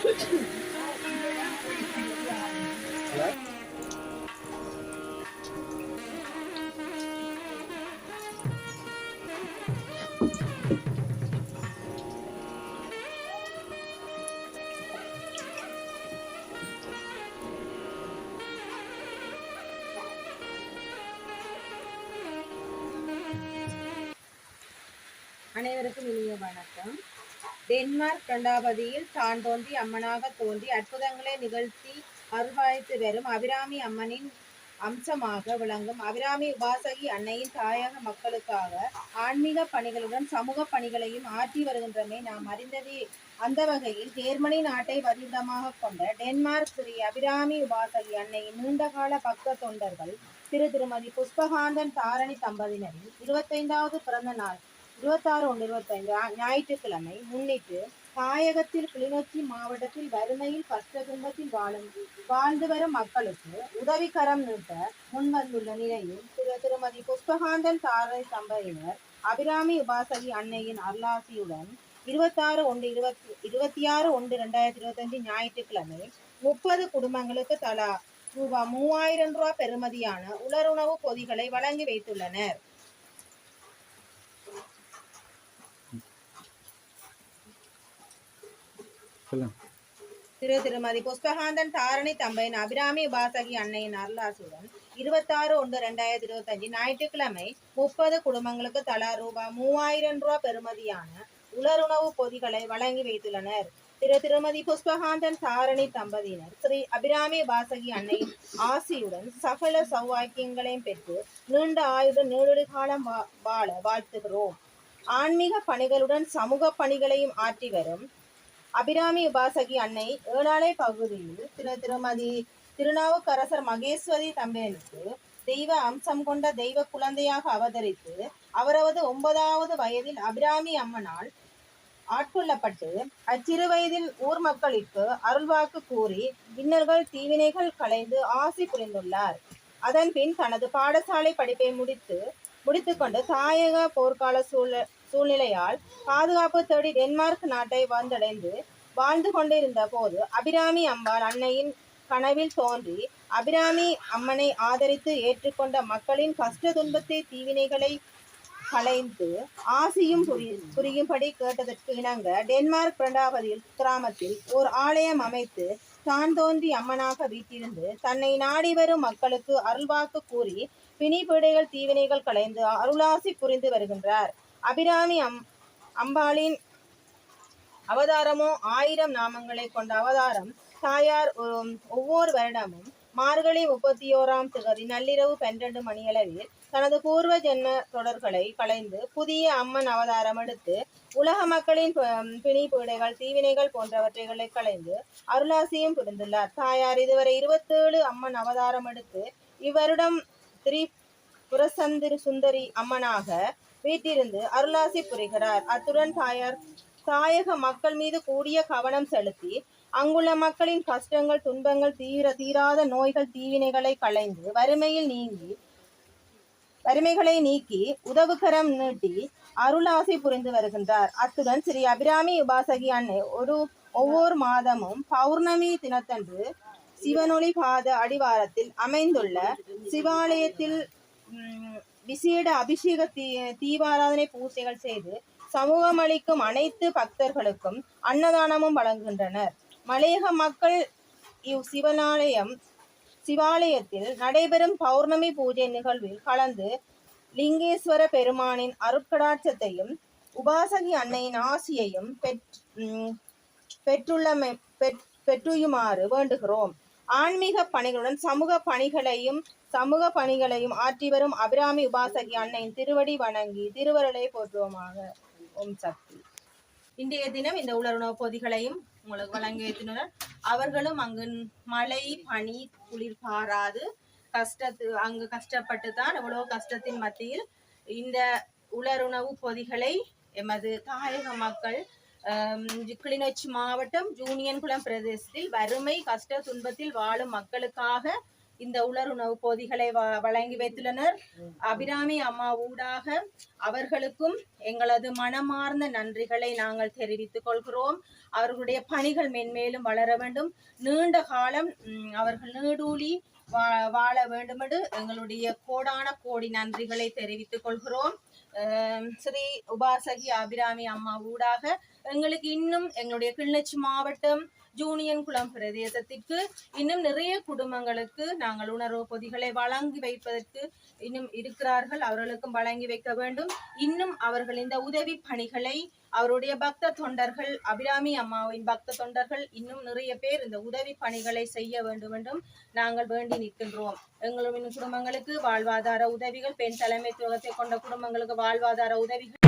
அனைவருக்கும் இனிய வணக்கம். டென்மார்க் கண்டாபதியில் தான் தோன்றி அம்மனாக தோன்றி அற்புதங்களை நிகழ்த்தி அருள்பாலித்து வரும் அபிராமி அம்மனின் அம்சமாக விளங்கும் அபிராமி உபாசகி அன்னையின் தாயக மக்களுக்காக ஆன்மீக பணிகளுடன் சமூக பணிகளையும் ஆற்றி வருகின்றமை நாம் அறிந்ததே. அந்த வகையில் ஜெர்மனி நாட்டை வதிவிடமாக கொண்ட டென்மார்க் ஸ்ரீ அபிராமி உபாசகி அன்னையின் நீண்டகால பக்த தொண்டர்கள் திருமதி புஷ்பகாந்தன் தாரணி தம்பதியினரின் 25வது பிறந்த நாள் 26/1/25 ஞாயிற்றுக்கிழமை முன்னிட்டு தாயகத்தில் கிளிநொச்சி மாவட்டத்தில் வறுமையில் கஷ்ட துன்பத்தில் வாழ்ந்து வரும் மக்களுக்கு உதவிக்கரம் நீட்ட முன்வந்துள்ள நிலையில் திருமதி புஷ்பகாந்தன் தாரணி தம்பதியினர் அபிராமி உபாசகி அன்னையின் அருளாசியுடன் 26/1/2025 ஞாயிற்றுக்கிழமை 30 குடும்பங்களுக்கு தலா ரூபாய் 3000 பெறுமதியான உலருணவு பொதிகளை வழங்கி வைத்துள்ளனர். திருமதி புஷ்பகாந்தன் தாரணி தம்பையின் அபிராமி உபாசகி அன்னையின் அருளாசியுடன் 26/1/2025 ஞாயிற்றுக்கிழமை 30 குடும்பங்களுக்கு தலா ரூபாய் 3000 பெறுமதியான உலருணவு பொதிகளை வழங்கி வைத்துள்ளனர். திருமதி புஷ்பகாந்தன் தாரணி தம்பதியினர் ஸ்ரீ அபிராமி உபாசகி அன்னையின் ஆசியுடன் சகல சௌவாக்கியங்களையும் பெற்று நீண்ட ஆயுத நீடுழி காலம் வாழ வாழ்த்துகிறோம். ஆன்மீக பணிகளுடன் சமூக பணிகளையும் ஆற்றி வரும் அபிராமி உபாசகி அன்னை ஏழாலை பகுதியில் திருமதி திருநாவுக்கரசர் மகேஸ்வரி தம்பதியினருக்கு தெய்வ அம்சம் கொண்ட தெய்வ குழந்தையாக அவதரித்து அவரது 9வது வயதில் அபிராமி அம்மனால் ஆட்கொள்ளப்பட்டு அச்சிறு வயதில் ஊர் மக்களுக்கு அருள்வாக்கு கூறி இன்னல்கள் தீவினைகள் களைந்து ஆசி புரிந்துள்ளார். அதன் பின் தனது பாடசாலை படிப்பை முடித்துக்கொண்டு தாயக போர்க்கால சூழ்நிலையால் பாதுகாப்பு தேடி டென்மார்க் நாட்டை வந்தடைந்து வாழ்ந்து கொண்டிருந்த போது அபிராமி அம்பாள் அன்னையின் கனவில் தோன்றி அபிராமி அம்மனை ஆதரித்து ஏற்றுக்கொண்ட மக்களின் கஷ்ட துன்பத்தை தீவினைகளை களைந்து ஆசியும் புரியும்படி கேட்டதற்கு இணங்க டென்மார்க் பிரண்டாபதியில் கிராமத்தில் ஓர் ஆலயம் அமைத்து தான் தோன்றி அம்மனாக வீட்டிலிருந்து தன்னை நாடி வரும் மக்களுக்கு அருள்வாக்கு கூறி பிணி பீடைகள் தீவினைகள் களைந்து அருளாசி புரிந்து வருகின்றார். அபிராமி அம்பாளின் அவதாரமோ 1000 நாமங்களை கொண்ட அவதாரம். தாயார் ஒவ்வொரு வருடமும் மார்கழி 31ஆம் திகதி நள்ளிரவு 12 மணியளவில் தனது பூர்வ ஜென்ம தொடர்களை களைந்து புதிய அம்மன் அவதாரம் எடுத்து உலக மக்களின் பிணி பீடைகள் தீவினைகள் போன்றவற்றைகளை களைந்து அருளாசியும் புரிந்துள்ளார். தாயார் இதுவரை 27 அம்மன் அவதாரம் எடுத்து இவ்வருடம் திரிபுரசுந்தரி சுந்தரி அம்மனாக வீட்டிலிருந்து அருளாசி புரிகிறார். அத்துடன் தாயார் தாயக மக்கள் மீது கூடிய கவனம் செலுத்தி அங்குள்ள மக்களின் கஷ்டங்கள் துன்பங்கள் தீராத நோய்கள் தீவினைகளை களைந்து வறுமைகளை நீக்கி உதவுகரம் நீட்டி அருளாசி புரிந்து வருகின்றார். அத்துடன் ஸ்ரீ அபிராமி உபாசகி அன்னை ஒவ்வொரு மாதமும் பௌர்ணமி தினத்தன்று சிவனொளி பாத அடிவாரத்தில் அமைந்துள்ள சிவாலயத்தில் விசேட அபிஷேக தீபாராதனை பூஜைகள் செய்து சமூகம் அளிக்கும் அனைத்து பக்தர்களுக்கும் அன்னதானமும் வழங்குகின்றனர். மலையக மக்கள் சிவாலயத்தில் நடைபெறும் பௌர்ணமி பூஜை நிகழ்வில் கலந்து லிங்கேஸ்வர பெருமானின் அருட்கடாட்சத்தையும் உபாசகி அன்னையின் ஆசியையும் பெற்றுயுமாறு வேண்டுகிறோம். ஆன்மீக பணிகளுடன் சமூக பணிகளையும் ஆற்றி வரும் அபிராமி உபாசகி அன்னையின் திருவடி வணங்கி திருவருளை போற்றுவோமாக. ஓம் சக்தி. இன்றைய தினம் இந்த உலருணவு பொதிகளையும் உங்களுக்கு வழங்கி வைத்துள்ளனர். அவர்களும் அங்கு மழை பனி குளிர் பாராது அங்கு கஷ்டப்பட்டு தான் எவ்வளவு கஷ்டத்தின் மத்தியில் இந்த உலருணவு பொதிகளை எமது தாயக மக்கள் கிளிநொச்சி மாவட்டம் ஜூனியன்குளம் பிரதேசத்தில் வறுமை கஷ்ட துன்பத்தில் வாழும் மக்களுக்காக இந்த உலருணவு பொதிகளை வழங்கி வைத்துள்ளனர். அபிராமி அம்மா ஊடாக அவர்களுக்கும் எங்களது மனமார்ந்த நன்றிகளை நாங்கள் தெரிவித்துக் கொள்கிறோம். அவர்களுடைய பணிகள் மென்மேலும் வளர வேண்டும், நீண்ட காலம் அவர்கள் நீடூழி வாழ வேண்டும் என்று எங்களுடைய கோடான கோடி நன்றிகளை தெரிவித்துக் கொள்கிறோம். ஸ்ரீ உபாசகி அபிராமி அம்மா ஊடாக எங்களுக்கு இன்னும் எங்களுடைய கிளிநொச்சி மாவட்டம் ஜூனியன் குளம் பிரதேசத்திற்கு இன்னும் நிறைய குடும்பங்களுக்கு நாங்கள் உணர்வு பொதிகளை வழங்கி வைப்பதற்கு இன்னும் இருக்கிறார்கள். அவர்களுக்கும் வழங்கி வைக்க வேண்டும். இன்னும் அவர்கள் இந்த உதவி பணிகளை அவருடைய பக்த தொண்டர்கள், அபிராமி அம்மாவின் பக்த தொண்டர்கள் இன்னும் நிறைய பேர் இந்த உதவி பணிகளை செய்ய வேண்டும் என்றும் நாங்கள் வேண்டி நிற்கின்றோம். எங்களுடைய குடும்பங்களுக்கு வாழ்வாதார உதவிகள், பெண் தலைமைத்துவத்தை கொண்ட குடும்பங்களுக்கு வாழ்வாதார உதவிகள்